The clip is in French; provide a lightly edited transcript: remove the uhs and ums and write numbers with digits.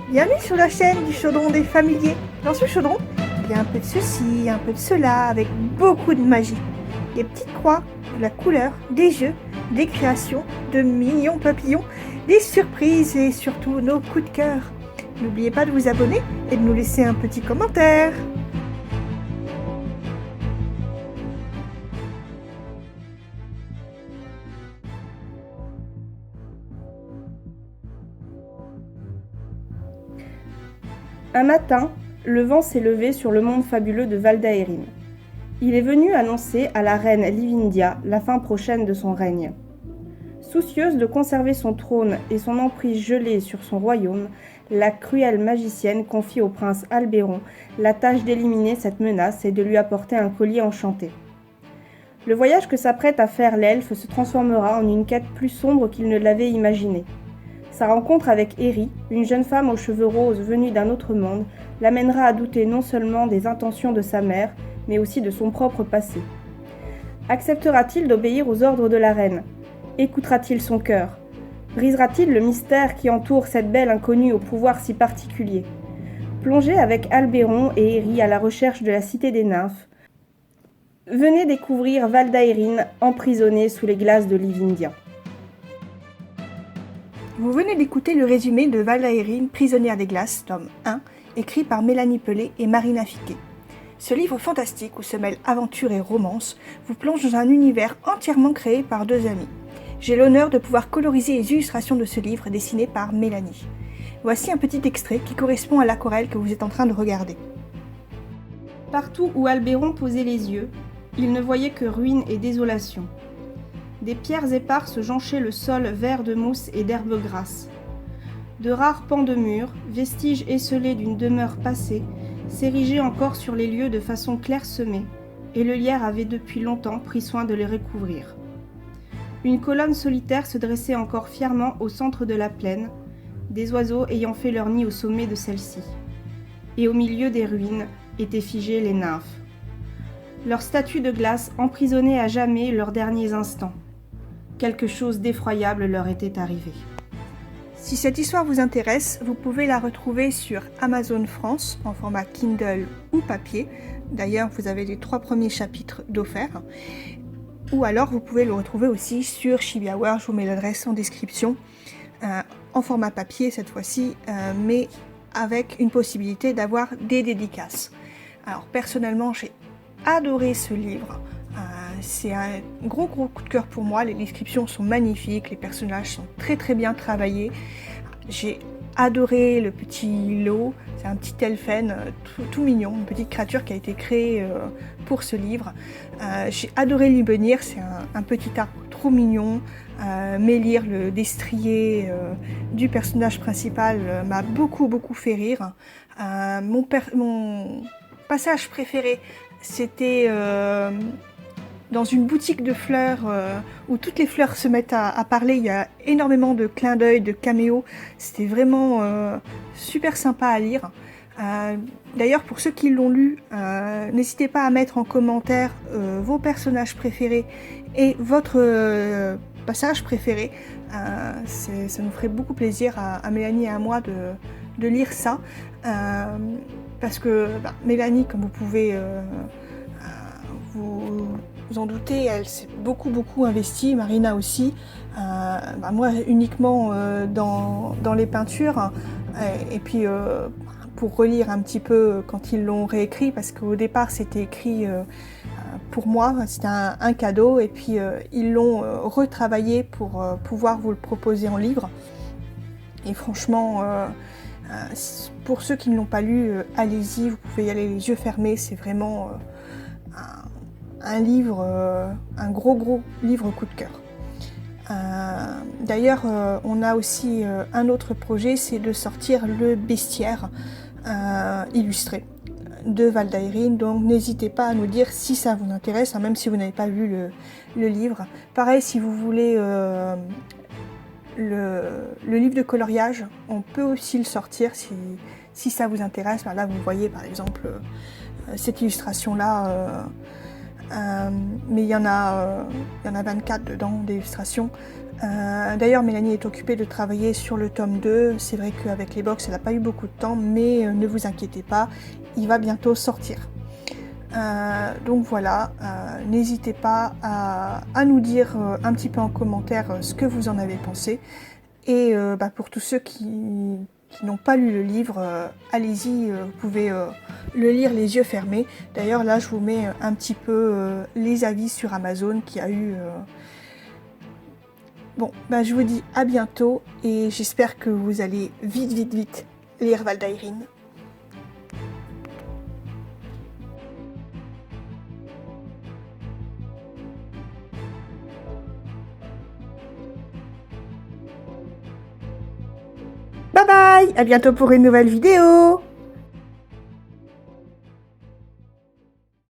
Bienvenue sur la chaîne du chaudron des familiers. Dans ce chaudron, il y a un peu de ceci, un peu de cela, avec beaucoup de magie. Des petites croix, de la couleur, des jeux, des créations, de mignons papillons, des surprises et surtout nos coups de cœur. N'oubliez pas de vous abonner et de nous laisser un petit commentaire. Un matin, le vent s'est levé sur le monde fabuleux de Val d'Aérin. Il est venu annoncer à la reine Livindia la fin prochaine de son règne. Soucieuse de conserver son trône et son emprise gelée sur son royaume, la cruelle magicienne confie au prince Albéron la tâche d'éliminer cette menace et de lui apporter un collier enchanté. Le voyage que s'apprête à faire l'elfe se transformera en une quête plus sombre qu'il ne l'avait imaginé. Sa rencontre avec Eri, une jeune femme aux cheveux roses venue d'un autre monde, l'amènera à douter non seulement des intentions de sa mère, mais aussi de son propre passé. Acceptera-t-il d'obéir aux ordres de la reine ? Écoutera-t-il son cœur ? Brisera-t-il le mystère qui entoure cette belle inconnue au pouvoir si particulier ? Plongez avec Albéron et Eri à la recherche de la cité des nymphes. Venez découvrir Val d'Aérin, emprisonné sous les glaces de Livindia. Vous venez d'écouter le résumé de Val d'Aérin, prisonnière des glaces, tome 1, écrit par Mélanie Pelé et Marina Fiquet. Ce livre fantastique où se mêlent aventure et romance vous plonge dans un univers entièrement créé par deux amis. J'ai l'honneur de pouvoir coloriser les illustrations de ce livre dessiné par Mélanie. Voici un petit extrait qui correspond à l'aquarelle que vous êtes en train de regarder. Partout où Albéron posait les yeux, il ne voyait que ruines et désolation. Des pierres éparses jonchaient le sol vert de mousse et d'herbes grasses. De rares pans de murs, vestiges esselés d'une demeure passée, s'érigeaient encore sur les lieux de façon clairsemée, et le lierre avait depuis longtemps pris soin de les recouvrir. Une colonne solitaire se dressait encore fièrement au centre de la plaine, des oiseaux ayant fait leur nid au sommet de celle-ci. Et au milieu des ruines étaient figées les nymphes. Leurs statues de glace emprisonnaient à jamais leurs derniers instants. Quelque chose d'effroyable leur était arrivé. Si cette histoire vous intéresse, vous pouvez la retrouver sur Amazon France en format Kindle ou papier. D'ailleurs, vous avez les 3 premiers chapitres d'offerts. Ou alors, vous pouvez le retrouver aussi sur Chibiaware. Je vous mets l'adresse en description. En format papier cette fois-ci, mais avec une possibilité d'avoir des dédicaces. Alors personnellement, j'ai adoré ce livre. C'est un gros coup de cœur pour moi, les descriptions sont magnifiques, les personnages sont très bien travaillés. J'ai adoré le petit Lo, c'est un petit elfen tout mignon, une petite créature qui a été créée pour ce livre. J'ai adoré Libenir, c'est un petit arbre trop mignon. Mélir, le destrier du personnage principal, m'a beaucoup fait rire. Mon passage préféré, c'était dans une boutique de fleurs où toutes les fleurs se mettent à parler. Il y a énormément de clins d'œil, de caméos. C'était vraiment super sympa à lire. D'ailleurs, pour ceux qui l'ont lu, n'hésitez pas à mettre en commentaire vos personnages préférés et votre passage préféré. Ça nous ferait beaucoup plaisir à Mélanie et à moi de lire ça. Parce que Mélanie, comme vous pouvez vous en douter, elle s'est beaucoup investie, Marina aussi. Moi uniquement dans les peintures, et puis pour relire un petit peu quand ils l'ont réécrit, parce qu'au départ c'était écrit pour moi, c'était un cadeau, et puis ils l'ont retravaillé pour pouvoir vous le proposer en livre. Et franchement, pour ceux qui ne l'ont pas lu, allez-y, vous pouvez y aller les yeux fermés, c'est vraiment un livre, un gros livre coup de cœur. D'ailleurs, on a aussi un autre projet, c'est de sortir le bestiaire illustré de Val d'Aérin, donc n'hésitez pas à nous dire si ça vous intéresse, même si vous n'avez pas lu le livre. Pareil, si vous voulez le livre de coloriage, on peut aussi le sortir si ça vous intéresse. Là, vous voyez par exemple cette illustration-là, mais il y en a 24 dedans d'illustrations. D'ailleurs, Mélanie est occupée de travailler sur le tome 2. C'est vrai qu'avec les box, elle n'a pas eu beaucoup de temps, mais ne vous inquiétez pas, il va bientôt sortir. Donc voilà, n'hésitez pas à nous dire un petit peu en commentaire ce que vous en avez pensé. Et pour tous ceux qui n'ont pas lu le livre, allez-y, vous pouvez le lire les yeux fermés. D'ailleurs là je vous mets un petit peu les avis sur Amazon qui a eu... Bon, je vous dis à bientôt et j'espère que vous allez vite lire Valdaïrine. Bye bye, à bientôt pour une nouvelle vidéo.